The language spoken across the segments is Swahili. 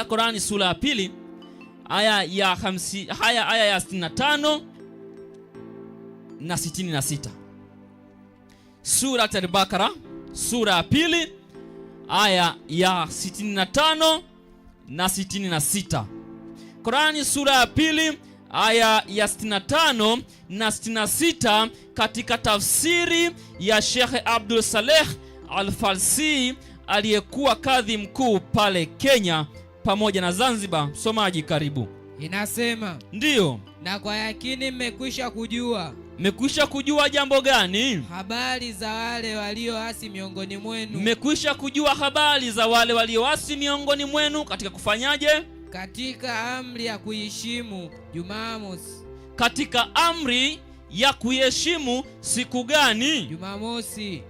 Qur'ani sura ya pili aya ya 65 na 66. Surat al-Baqara sura ya pili aya ya 65 na 66. Qur'ani sura ya pili aya ya 65 na 66 katika tafsiri ya Sheikh Abdul Saleh Al-Falsi aliyekuwa kadhi mkuu pale Kenya pamoja na Zanzibar. Msomaji karibu. Inasema, ndiyo, na kwa yakini mmekwisha kujua. Mmekwisha kujua jambo gani? Habari za wale walioasi miongoni mwenu. Mmekwisha kujua habari za wale walioasi miongoni mwenu katika kufanyaje? Katika amri ya kuheshimu Jumamosi. Katika amri ya kuheshimu siku gani? Jumamosi.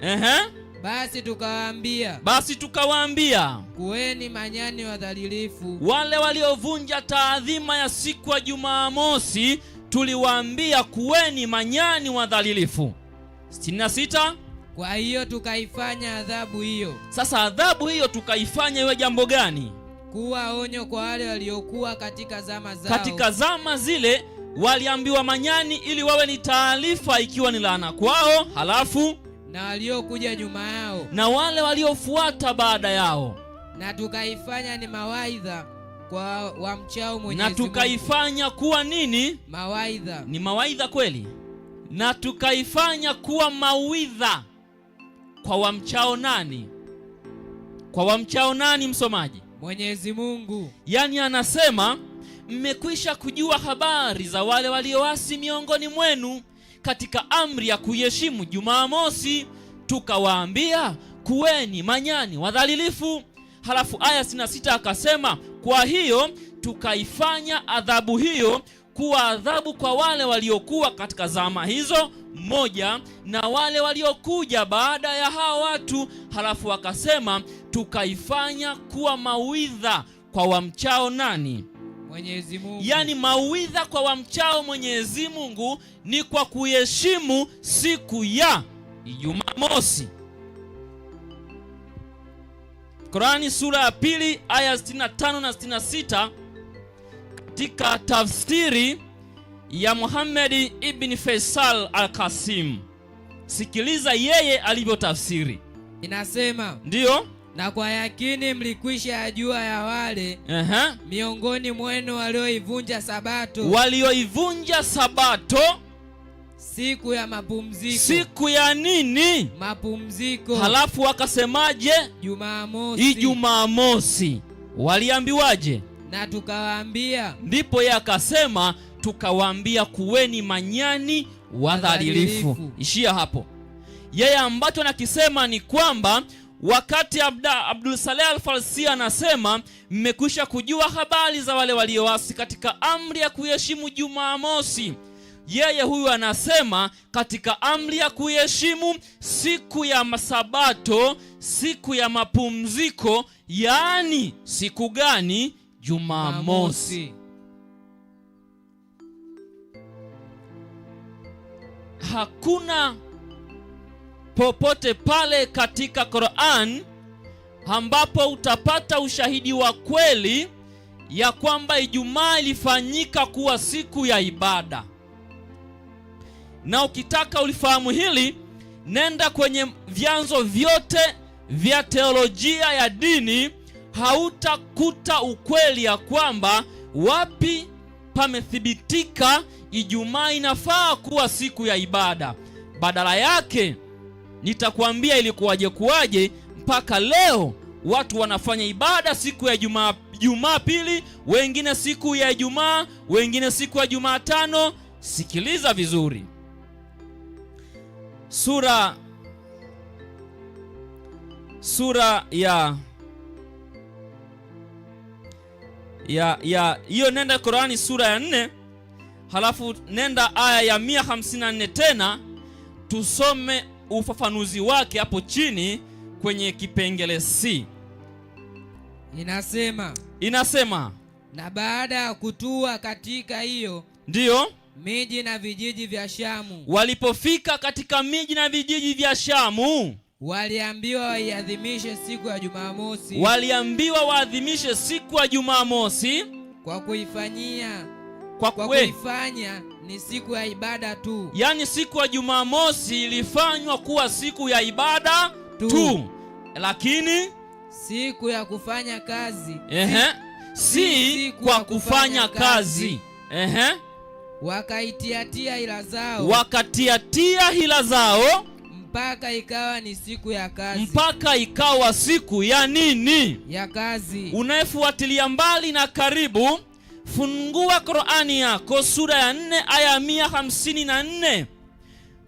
Basi tukawaambia kuweni manyani wadhalilifu. Wale waliovunja taadhima ya siku ya Jumamosi tuliwaambia kuweni manyani wadhalilifu. 66. Kwa hiyo tukaifanya adhabu hiyo. Sasa adhabu hiyo tukaifanya iwe jambo gani? Kuwa onyo kwa wale waliokuwa katika zama zao. Katika zama zile waliambiwa manyani ili wawe ni taarifa ikiwa ni laana kwao, halafu na waliokuja nyuma yao, na wale waliofuata baada yao. Na tukaifanya ni mawaidha kwa wamchao Mwenyezi Mungu. Na tukaifanya kuwa nini? Mawaidha. Ni mawaidha kweli? Na tukaifanya kuwa mawaidha kwa wamchao nani? Kwa wamchao nani, msomaji? Mwenyezi Mungu. Yani anasema mmekwisha kujua habari za wale walioasi miongoni mwenu katika amri ya kuheshimu Jumamosi, tukawaambia kuweni manyani wadhalilifu. Halafu aya 66 akasema, kwa hiyo tukaifanya adhabu hiyo kuwa adhabu kwa wale waliokuwa katika zama hizo moja, na wale waliokuja baada ya hao watu. Halafu akasema tukaifanya kuwa mauidha kwa wamchao nani? Mwenyezi Mungu. Yani mauidha kwa wamchao Mwenyezi Mungu ni kwa kuheshimu siku ya Jumamosi. Qur'ani sura ya pili aya 65 na 66 katika tafsiri ya Muhammad ibn Faisal al-Qasim. Sikiliza yeye alivyotafsiri. Inasema, ndiyo, na kwa yakini mlikwisha yajua ya wale miongoni mwenu walioivunja Sabato. Walioivunja Sabato siku ya mapumziko. Siku ya nini? Mapumziko. Halafu wakasemaje? Jumamosi. Jumamosi. Waliambiwaje? Na tukawaambia. Ndipo yeye akasema tukawaambia kuweni manyani wadhalilifu. Ishia hapo. Yeye ambacho nakisema ni kwamba wakati Abdul Saleh Al-Falsi anasema mmekwisha kujua habari za wale walioasi katika amri ya kuheshimu Jumamosi, yeye huyu anasema katika amri ya kuheshimu siku ya Sabato, siku ya mapumziko, yaani siku gani? Jumamosi. Hakuna popote pale katika Qur'an ambapo utapata ushahidi wa kweli ya kwamba Ijumaa ilifanyika kuwa siku ya ibada. Na ukitaka ulifahamu hili, nenda kwenye vyanzo vyote vya teolojia ya dini, hautakuta ukweli ya kwamba wapi pamethibitika Ijumaa inafaa kuwa siku ya ibada. Badala yake nitakwambia ilikuwaje kuwaje mpaka leo watu wanafanya ibada siku ya Jumapili, wengine siku ya Ijumaa, wengine siku ya Jumatano. Sikiliza vizuri. Sura hiyo nenda Qur'ani sura ya 4, halafu nenda aya ya 154 tena tusome ufafanuzi wake hapo chini kwenye kipengele C. Inasema na baada ya kutua katika hiyo, ndiyo, miji na vijiji vya Shamu. Walipofika katika miji na vijiji vya Shamu, waliambiwa waiadhimishe siku ya Jumamosi. Waliambiwa waadhimishe siku ya Jumamosi kwa kuifanya ni siku ya ibada tu. Yaani siku ya Jumamosi ilifanywa kuwa siku ya ibada tu. Lakini siku ya kufanya kazi si kwa kufanya kazi. Wakatiatia hila zao mpaka ikawa ni siku ya kazi. Mpaka ikawa siku ya nini? Ya kazi. Unayefuatilia mbali na karibu, fungua Qur'ani yako sura ya 4 aya 154.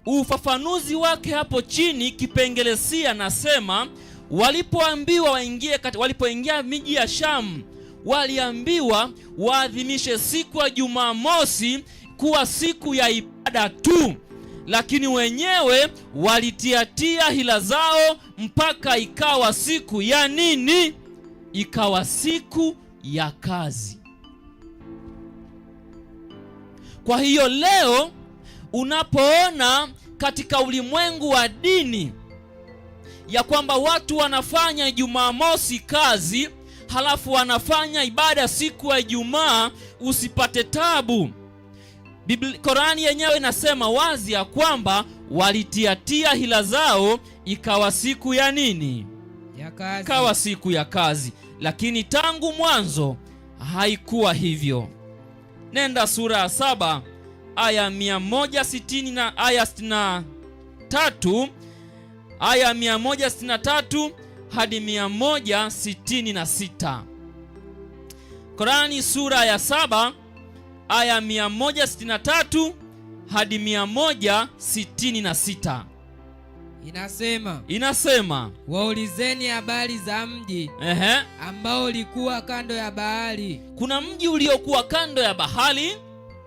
Ufafanuzi wake hapo chini kipengelesia nasema, walipoingia miji ya Sham, waliambiwa waadhimishe siku ya Jumamosi kuwa siku ya ibada tu, lakini wenyewe walitiatia hila zao mpaka ikawa siku ya nini? Ikawa siku ya kazi. Kwa hiyo leo unapoona katika ulimwengu wa dini ya kwamba watu wanafanya Jumamosi kazi, halafu wanafanya ibada siku ya Ijumaa, usipate tabu. Qur'ani yenyewe inasema wazi ya kwamba walitiatia hila zao ikawa siku ya nini? Ya kazi. Ikawa siku ya kazi, lakini tangu mwanzo haikuwa hivyo. Nenda sura ya 7 aya 160 na aya 63, aya 163 hadi 166. Qur'ani sura ya 7 aya 163 hadi 166 inasema, waulizeni habari za mji ambao ulikuwa kando ya bahari. Kuna mji uliokuwa kando ya bahari.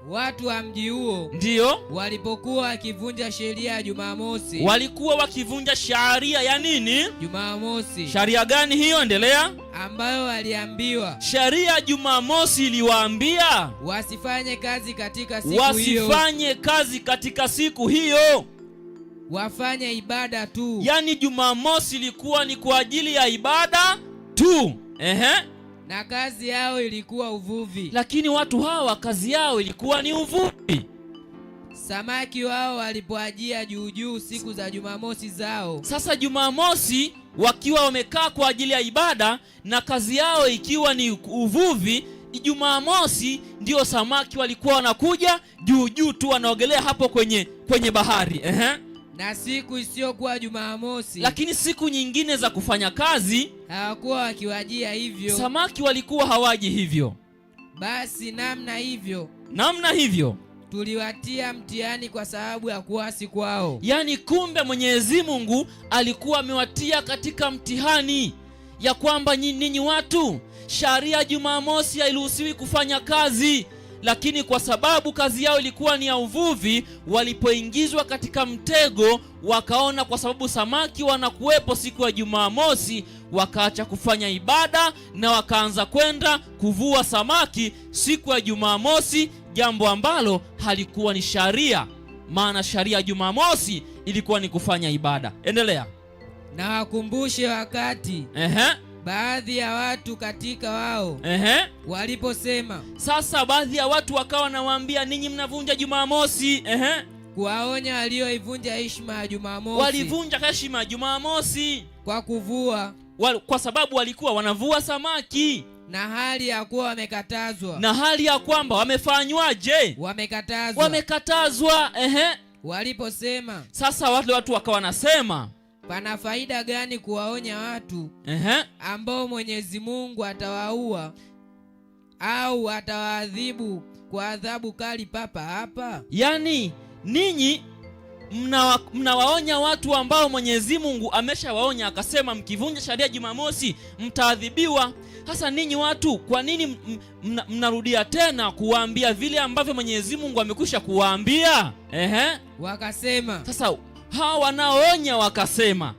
Watu wa mji huo ndio walipokuwa wakivunja sheria ya Jumamosi. Walikuwa wakivunja sharia ya nini? Jumamosi. Sharia gani hiyo? Endelea. Ambayo waliambiwa, sharia Jumamosi iliwaambia wasifanye kazi katika siku hiyo. Wasifanye kazi katika siku hiyo, wafanye ibada tu. Yaani Jumamosi ilikuwa ni kwa ajili ya ibada tu. Na kazi yao ilikuwa uvuvi. Lakini watu hawa kazi yao ilikuwa ni uvuvi. Samaki wao walipoajia juu siku za Jumamosi zao. Sasa Jumamosi wakiwa wamekaa kwa ajili ya ibada na kazi yao ikiwa ni uvuvi, Jumamosi ndio samaki walikuwa wanakuja juu tu wanaogelea hapo kwenye bahari. Na siku isiyokuwa Jumamosi, lakini siku nyingine za kufanya kazi hawakuwa wakiwajia hivyo. Samaki walikuwa hawaji hivyo. Basi namna hivyo tuliwatia mtihani kwa sababu ya kuasi kwao. Yaani kumbe Mwenyezi Mungu alikuwa amewatia katika mtihani ya kwamba ninyi watu, sharia Jumamosi hairuhusiwi kufanya kazi, lakini kwa sababu kazi yao ilikuwa ni ya uvuvi, walipoingizwa katika mtego, wakaona kwa sababu samaki wanakuwepo siku ya Jumamosi, wakaacha kufanya ibada na wakaanza kwenda kuvua samaki siku ya Jumamosi, jambo ambalo halikuwa ni sharia, maana sharia Jumamosi ilikuwa ni kufanya ibada. Endelea. Na wakumbushe wakati baadhi ya watu katika wao waliposema. Sasa baadhi ya watu wakawa nawaambia, ninyi mnavunja Jumamosi. Kuwaonya walioivunja heshima ya Jumamosi. Walivunja heshima ya Jumamosi kwa kuvua, kwa sababu walikuwa wanavua samaki, na hali ya kuwa wamekatazwa. Na hali ya kwamba wamefanywaje? Wamekatazwa. Waliposema. Sasa wale watu wakawa nasema, pana faida gani kuwaonya watu ambao Mwenyezi Mungu atawaua au atawaadhibu kwa adhabu kali papa hapa? Yaani ninyi mnawaonya watu ambao Mwenyezi Mungu ameshawaonya akasema mkivunja sharia Jumamosi mtaadhibiwa. Sasa ninyi watu, kwa nini mnarudia tena kuwaambia vile ambavyo Mwenyezi Mungu amekwisha kuwaambia? Wakasema. Sasa hawa wanaonya wakasema,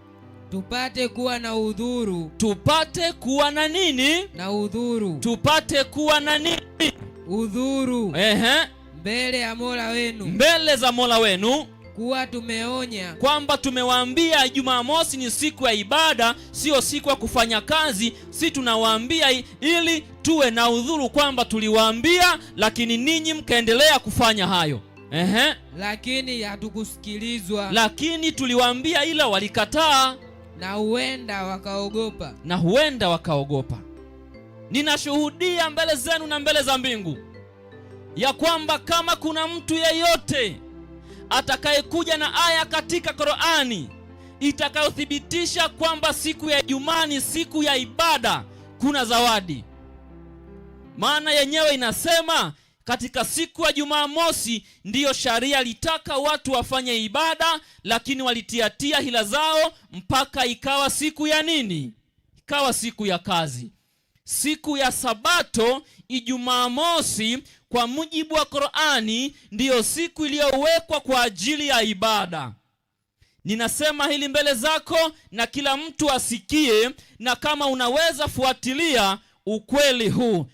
tupate kuwa na udhuru. Tupate kuwa na nini? Na udhuru. Tupate kuwa na nini? Udhuru. Mbele ya Mola wenu. Mbele za Mola wenu. kuwa tumeonya, kwamba tumewaambia Jumamosi ni siku ya ibada, sio siku ya kufanya kazi. Si tunawaambia ili tuwe na udhuru kwamba tuliwaambia, lakini ninyi mkaendelea kufanya hayo. Lakini hatukusikilizwa. Lakini tuliwaambia ila walikataa, na huenda wakaogopa. Ninashuhudia mbele zenu na mbele za mbingu ya kwamba kama kuna mtu yeyote atakayekuja na aya katika Qur'ani itakayothibitisha kwamba siku ya Ijumaa ni siku ya ibada, kuna zawadi. Maana yenyewe inasema katika siku ya Jumamosi ndiyo sharia litaka watu wafanye ibada, lakini walitiatia hila zao mpaka ikawa siku ya nini? Ikawa siku ya kazi. Siku ya Sabato, Ijumaa mosi, kwa mujibu wa Qur'ani ndiyo siku iliyowekwa kwa ajili ya ibada. Ninasema hili mbele zako na kila mtu asikie, na kama unaweza fuatilia ukweli huu.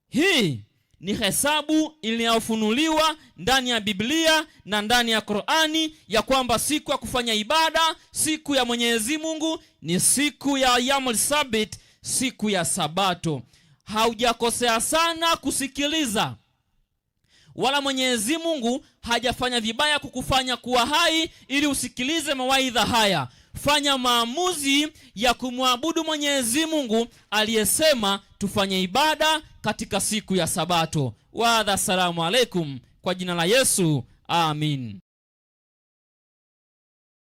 Hii ni hesabu iliyofunuliwa ndani ya Biblia na ndani ya Qur'ani ya kwamba siku ya kufanya ibada, siku ya Mwenyezi Mungu ni siku ya Yamul Sabit, siku ya Sabato. Haujakosea sana kusikiliza, wala Mwenyezi Mungu hajafanya vibaya kukufanya kuwa hai ili usikilize mawaidha haya. Fanya maamuzi ya kumwabudu Mwenyezi Mungu aliyesema tufanye ibada katika siku ya Sabato. Wa assalamu alaikum, kwa jina la Yesu, amin.